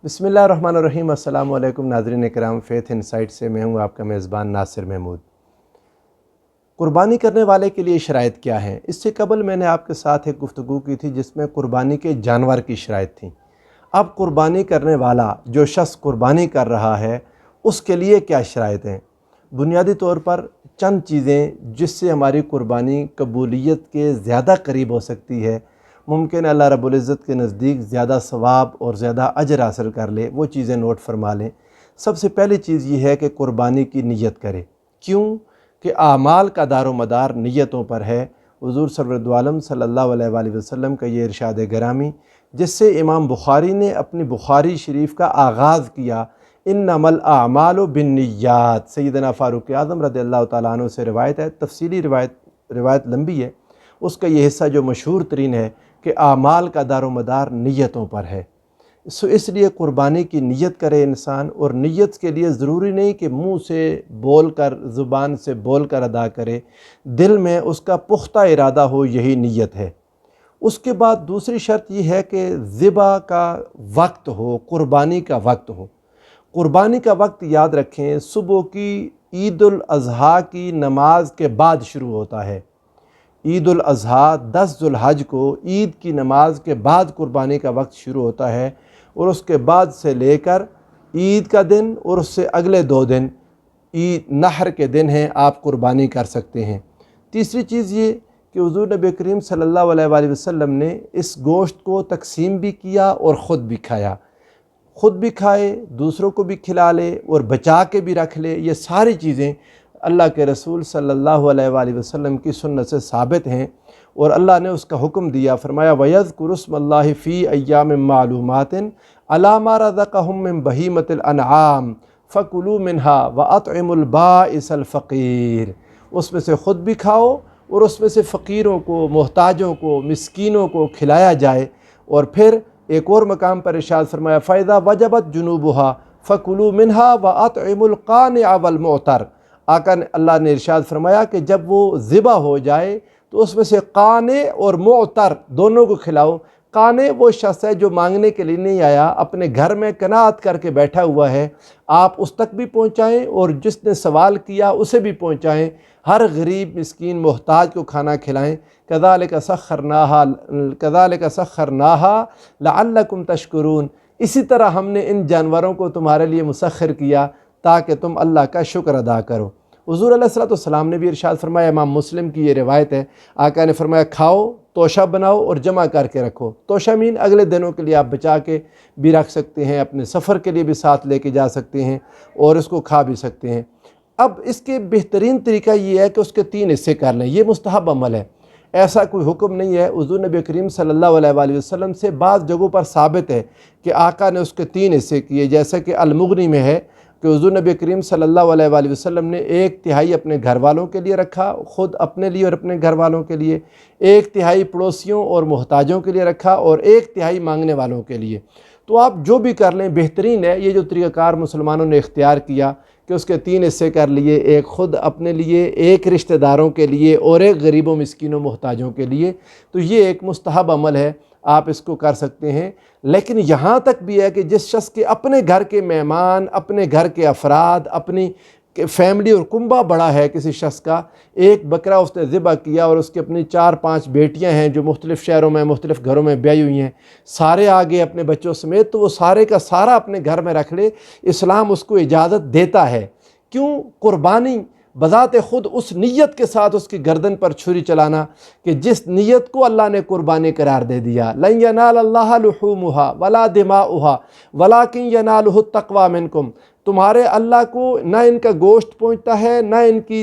بسم اللہ الرحمن الرحیم۔ السلام علیکم ناظرین کرام، فیتھ انسائٹ سے میں ہوں آپ کا میزبان ناصر محمود۔ قربانی کرنے والے کے لیے شرائط کیا ہیں؟ اس سے قبل میں نے آپ کے ساتھ ایک گفتگو کی تھی جس میں قربانی کے جانور کی شرائط تھیں۔ اب قربانی کرنے والا جو شخص قربانی کر رہا ہے اس کے لیے کیا شرائط ہیں؟ بنیادی طور پر چند چیزیں جس سے ہماری قربانی قبولیت کے زیادہ قریب ہو سکتی ہے، ممکن اللہ رب العزت کے نزدیک زیادہ ثواب اور زیادہ اجر حاصل کر لے، وہ چیزیں نوٹ فرما لیں۔ سب سے پہلی چیز یہ ہے کہ قربانی کی نیت کرے۔ کیوں کہ اعمال کا دار و مدار نیتوں پر ہے۔ حضور سرورد عالم صلی اللہ علیہ وآلہ وسلم کا یہ ارشاد گرامی جس سے امام بخاری نے اپنی بخاری شریف کا آغاز کیا، انما الاعمال بالنیات، سیدنا فاروق اعظم رضی اللہ تعالیٰ عنہ سے روایت ہے، تفصیلی روایت لمبی ہے، اس کا یہ حصہ جو مشہور ترین ہے کہ اعمال کا دار و مدار نیتوں پر ہے۔ اس لیے قربانی کی نیت کرے انسان، اور نیت کے لیے ضروری نہیں کہ منہ سے بول کر، زبان سے بول کر ادا کرے، دل میں اس کا پختہ ارادہ ہو، یہی نیت ہے۔ اس کے بعد دوسری شرط یہ ہے کہ ذبح کا وقت ہو، قربانی کا وقت ہو۔ قربانی کا وقت یاد رکھیں، صبح کی عید الاضحیٰ کی نماز کے بعد شروع ہوتا ہے۔ عید الاضحیٰ 10 ذو الحج کو عید کی نماز کے بعد قربانی کا وقت شروع ہوتا ہے، اور اس کے بعد سے لے کر عید کا دن اور اس سے اگلے 2 دن عید نحر کے دن ہیں، آپ قربانی کر سکتے ہیں۔ تیسری چیز یہ کہ حضور نبی کریم صلی اللہ علیہ وآلہ وسلم نے اس گوشت کو تقسیم بھی کیا اور خود بھی کھایا، خود بھی کھائے، دوسروں کو بھی کھلا لے اور بچا کے بھی رکھ لے۔ یہ ساری چیزیں اللہ کے رسول صلی اللہ علیہ وآلہ وسلم کی سنت سے ثابت ہیں، اور اللہ نے اس کا حکم دیا، فرمایا وَيَذْكُرُ اسْمَ اللَّهِ فِي أَيَّامٍ مَّعْلُومَاتٍ عَلَىٰ مَا رَزَقَهُم مِّن بَهِيمَةِ الْأَنْعَامِ فَكُلُوا مِنْهَا وَأَطْعِمُوا الْبَائِسَ الْفَقِيرَ، اس میں سے خود بھی کھاؤ اور اس میں سے فقیروں کو، محتاجوں کو، مسکینوں کو کھلایا جائے۔ اور پھر ایک اور مقام پر ارشاد فرمایا فَإِذَا وَجَبَتْ جُنُوبُهَا فَكُلُوا مِنْهَا وَأَطْعِمُوا الْقَانِعَ وَالْمُعْتَرَ۔ آقا نے اللہ نے ارشاد فرمایا کہ جب وہ ذبح ہو جائے تو اس میں سے قانع اور معتر دونوں کو کھلاؤ۔ قانع وہ شخص ہے جو مانگنے کے لیے نہیں آیا، اپنے گھر میں قناعت کر کے بیٹھا ہوا ہے، آپ اس تک بھی پہنچائیں اور جس نے سوال کیا اسے بھی پہنچائیں، ہر غریب مسکین محتاج کو کھانا کھلائیں۔ کذالک سخرناہا لعلکم تشکرون، اسی طرح ہم نے ان جانوروں کو تمہارے لیے مسخر کیا تاکہ تم اللہ کا شکر ادا کرو۔ حضور علیہ السلام نے بھی ارشاد فرمایا، امام مسلم کی یہ روایت ہے، آقا نے فرمایا کھاؤ، توشہ بناؤ اور جمع کر کے رکھو۔ توشہ مین اگلے دنوں کے لیے آپ بچا کے بھی رکھ سکتے ہیں، اپنے سفر کے لیے بھی ساتھ لے کے جا سکتے ہیں اور اس کو کھا بھی سکتے ہیں۔ اب اس کے بہترین طریقہ یہ ہے کہ اس کے 3 حصے کر لیں، یہ مستحب عمل ہے، ایسا کوئی حکم نہیں ہے۔ حضور نبی کریم صلی اللہ علیہ وآلہ وسلم سے بعض جگہوں پر ثابت ہے کہ آقا نے اس کے 3 حصے کیے، جیسا کہ المغنی میں ہے کہ حضور نبی کریم صلی اللہ علیہ وآلہ وسلم نے 1/3 اپنے گھر والوں کے لیے رکھا، خود اپنے لیے اور اپنے گھر والوں کے لیے، 1/3 پڑوسیوں اور محتاجوں کے لیے رکھا، اور 1/3 مانگنے والوں کے لیے۔ تو آپ جو بھی کر لیں بہترین ہے۔ یہ جو طریقہ کار مسلمانوں نے اختیار کیا کہ اس کے 3 حصے کر لیے، ایک خود اپنے لیے، ایک رشتہ داروں کے لیے اور ایک غریبوں مسکینوں محتاجوں کے لیے، تو یہ ایک مستحب عمل ہے، آپ اس کو کر سکتے ہیں۔ لیکن یہاں تک بھی ہے کہ جس شخص کے اپنے گھر کے مہمان، اپنے گھر کے افراد، اپنی فیملی اور کنبہ بڑا ہے کسی شخص کا، ایک بکرا اس نے ذبح کیا اور اس کی اپنی 4-5 بیٹیاں ہیں جو مختلف شہروں میں، مختلف گھروں میں بیائی ہوئی ہیں، سارے آگے اپنے بچوں سمیت، تو وہ سارے کا سارا اپنے گھر میں رکھ لے، اسلام اس کو اجازت دیتا ہے۔ کیوں؟ قربانی بذات خود اس نیت کے ساتھ اس کی گردن پر چھری چلانا کہ جس نیت کو اللہ نے قربانی قرار دے دیا، لن ینال اللہ لحومها ولا دماؤها ولکن ینالہ التقوی منکم، تمہارے اللہ کو نہ ان کا گوشت پہنچتا ہے، نہ ان کی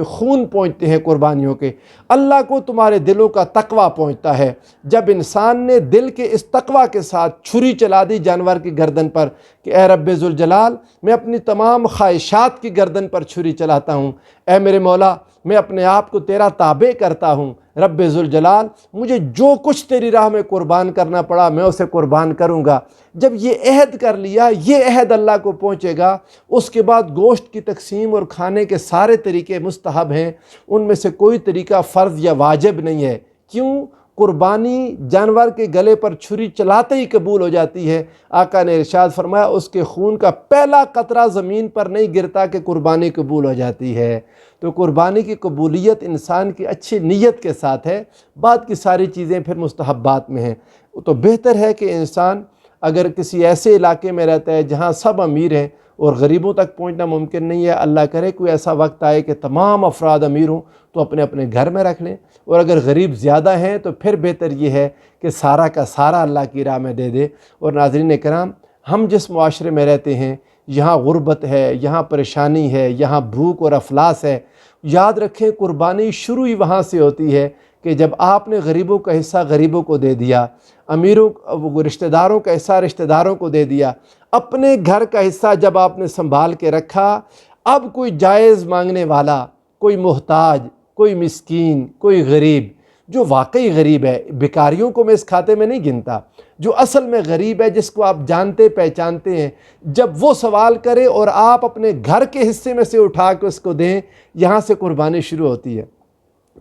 خون پہنچتے ہیں قربانیوں کے، اللہ کو تمہارے دلوں کا تقوی پہنچتا ہے۔ جب انسان نے دل کے اس تقوی کے ساتھ چھری چلا دی جانور کی گردن پر کہ اے رب ذوالجلال، میں اپنی تمام خواہشات کی گردن پر چھری چلاتا ہوں، اے میرے مولا میں اپنے آپ کو تیرا تابع کرتا ہوں، رب ذوالجلال مجھے جو کچھ تیری راہ میں قربان کرنا پڑا میں اسے قربان کروں گا۔ جب یہ عہد کر لیا، یہ عہد اللہ کو پہنچے گا، اس کے بعد گوشت کی تقسیم اور کھانے کے سارے طریقے مستحب ہیں، ان میں سے کوئی طریقہ فرض یا واجب نہیں ہے۔ کیوں؟ قربانی جانور کے گلے پر چھری چلاتے ہی قبول ہو جاتی ہے۔ آقا نے ارشاد فرمایا اس کے خون کا پہلا قطرہ زمین پر نہیں گرتا کہ قربانی قبول ہو جاتی ہے۔ تو قربانی کی قبولیت انسان کی اچھی نیت کے ساتھ ہے، بعد کی ساری چیزیں پھر مستحبات میں ہیں۔ تو بہتر ہے کہ انسان اگر کسی ایسے علاقے میں رہتا ہے جہاں سب امیر ہیں اور غریبوں تک پہنچنا ممکن نہیں ہے، اللہ کرے کوئی ایسا وقت آئے کہ تمام افراد امیر ہوں تو اپنے اپنے گھر میں رکھ لیں، اور اگر غریب زیادہ ہیں تو پھر بہتر یہ ہے کہ سارا کا سارا اللہ کی راہ میں دے دے۔ اور ناظرین کرام، ہم جس معاشرے میں رہتے ہیں یہاں غربت ہے، یہاں پریشانی ہے، یہاں بھوک اور افلاس ہے۔ یاد رکھیں قربانی شروع ہی وہاں سے ہوتی ہے کہ جب آپ نے غریبوں کا حصہ غریبوں کو دے دیا، امیروں رشتہ داروں کا حصہ رشتہ داروں کو دے دیا، اپنے گھر کا حصہ جب آپ نے سنبھال کے رکھا، اب کوئی جائز مانگنے والا، کوئی محتاج، کوئی مسکین، کوئی غریب، جو واقعی غریب ہے، بھکاریوں کو میں اس کھاتے میں نہیں گنتا، جو اصل میں غریب ہے جس کو آپ جانتے پہچانتے ہیں، جب وہ سوال کرے اور آپ اپنے گھر کے حصے میں سے اٹھا کے اس کو دیں، یہاں سے قربانی شروع ہوتی ہے۔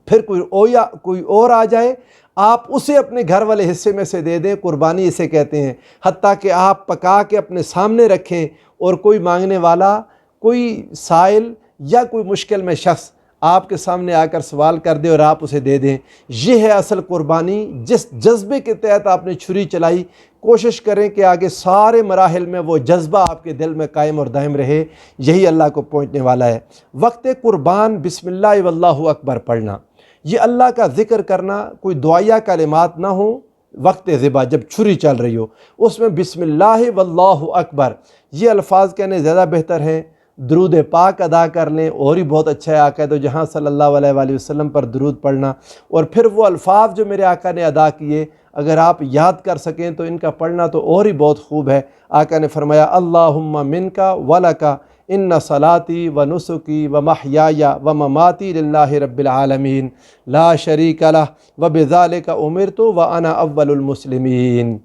پھر کوئی اور آ جائے، آپ اسے اپنے گھر والے حصے میں سے دے دیں، قربانی اسے کہتے ہیں۔ حتیٰ کہ آپ پکا کے اپنے سامنے رکھیں اور کوئی مانگنے والا، کوئی سائل یا کوئی مشکل میں شخص آپ کے سامنے آ کر سوال کر دے اور آپ اسے دے دیں، یہ ہے اصل قربانی۔ جس جذبے کے تحت آپ نے چھری چلائی، کوشش کریں کہ آگے سارے مراحل میں وہ جذبہ آپ کے دل میں قائم اور دائم رہے، یہی اللہ کو پہنچنے والا ہے۔ وقت قربان بسم اللہ واللہ اکبر پڑھنا، یہ اللہ کا ذکر کرنا، کوئی دعائیہ کلمات نہ ہوں۔ وقت ذبح جب چھری چل رہی ہو اس میں بسم اللہ واللہ اکبر یہ الفاظ کہنے زیادہ بہتر ہیں۔ درود پاک ادا کر لیں اور ہی بہت اچھا ہے۔ آقا تو جہاں صلی اللہ علیہ وآلہ وسلم پر درود پڑھنا، اور پھر وہ الفاظ جو میرے آقا نے ادا کیے اگر آپ یاد کر سکیں تو ان کا پڑھنا تو اور ہی بہت خوب ہے۔ آقا نے فرمایا اللہم منکا ولکا ان صلاتی و نسکی و محیای و مماتی للہ رب العالمین لا شریک لہ و بذالک امرت و انا اول المسلمین۔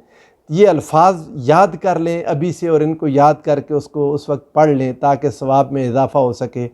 یہ الفاظ یاد کر لیں ابھی سے، اور ان کو یاد کر کے اس کو اس وقت پڑھ لیں تاکہ ثواب میں اضافہ ہو سکے۔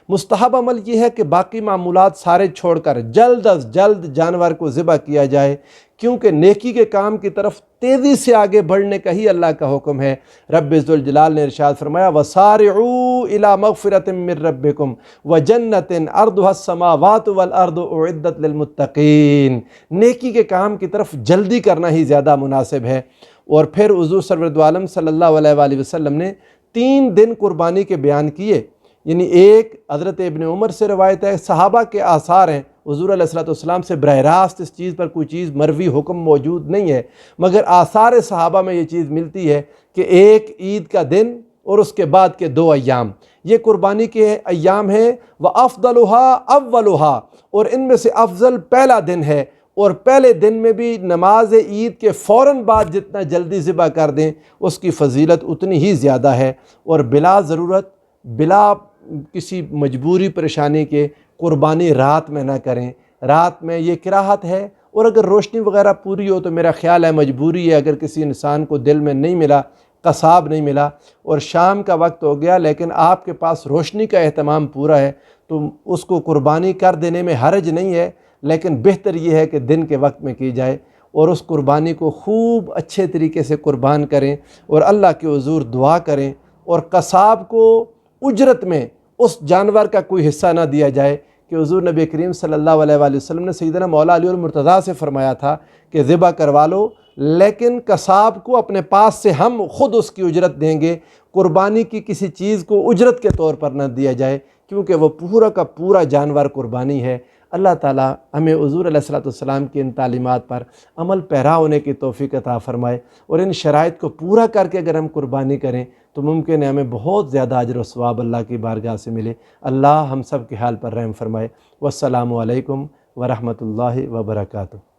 مستحب عمل یہ ہے کہ باقی معمولات سارے چھوڑ کر جلد از جلد جانور کو ذبح کیا جائے، کیونکہ نیکی کے کام کی طرف تیزی سے آگے بڑھنے کا ہی اللہ کا حکم ہے۔ رب ذوالجلال نے ارشاد فرمایا وَسَارِعُوا إِلَىٰ مَغْفِرَةٍ مِّن رَّبِّكُمْ وَجَنَّةٍ عَرْضُهَا السَّمَاوَاتُ وَالْأَرْضُ أُعِدَّتْ لِلْمُتَّقِينَ۔ نیکی کے کام کی طرف جلدی کرنا ہی زیادہ مناسب ہے۔ اور پھر حضور سرورد عالم صلی اللہ علیہ وآلہ وسلم نے 3 دن قربانی کے بیان کیے، یعنی ایک حضرت ابن عمر سے روایت ہے، صحابہ کے آثار ہیں، حضور علیہ السلام سے براہ راست اس چیز پر کوئی چیز مروی حکم موجود نہیں ہے، مگر آثار صحابہ میں یہ چیز ملتی ہے کہ ایک عید کا دن اور اس کے بعد کے 2 ایام یہ قربانی کے ایام ہیں۔ وَأَفْضَلُهَا أَوَّلُهَا، اور ان میں سے افضل پہلا دن ہے، اور پہلے دن میں بھی نماز عید کے فوراً بعد جتنا جلدی ذبح کر دیں اس کی فضیلت اتنی ہی زیادہ ہے۔ اور بلا ضرورت، بلا کسی مجبوری پریشانی کے قربانی رات میں نہ کریں۔ رات میں یہ کراہت ہے، اور اگر روشنی وغیرہ پوری ہو تو میرا خیال ہے مجبوری ہے، اگر کسی انسان کو دل میں نہیں ملا، قصاب نہیں ملا اور شام کا وقت ہو گیا لیکن آپ کے پاس روشنی کا اہتمام پورا ہے تو اس کو قربانی کر دینے میں حرج نہیں ہے، لیکن بہتر یہ ہے کہ دن کے وقت میں کی جائے، اور اس قربانی کو خوب اچھے طریقے سے قربان کریں اور اللہ کے حضور دعا کریں، اور قصاب کو اجرت میں اس جانور کا کوئی حصہ نہ دیا جائے کہ حضور نبی کریم صلی اللہ علیہ وآلہ وسلم نے سیدنا مولا علی المرتضیٰ سے فرمایا تھا کہ ذبح کروا لو، لیکن قصاب کو اپنے پاس سے ہم خود اس کی اجرت دیں گے۔ قربانی کی کسی چیز کو اجرت کے طور پر نہ دیا جائے، کیونکہ وہ پورا کا پورا جانور قربانی ہے۔ اللہ تعالیٰ ہمیں حضور علیہ السلام کی ان تعلیمات پر عمل پیرا ہونے کی توفیق عطا فرمائے، اور ان شرائط کو پورا کر کے اگر ہم قربانی کریں تو ممکن ہے ہمیں بہت زیادہ اجر و ثواب اللہ کی بارگاہ سے ملے۔ اللہ ہم سب کے حال پر رحم فرمائے۔ والسلام علیکم ورحمۃ اللہ وبرکاتہ۔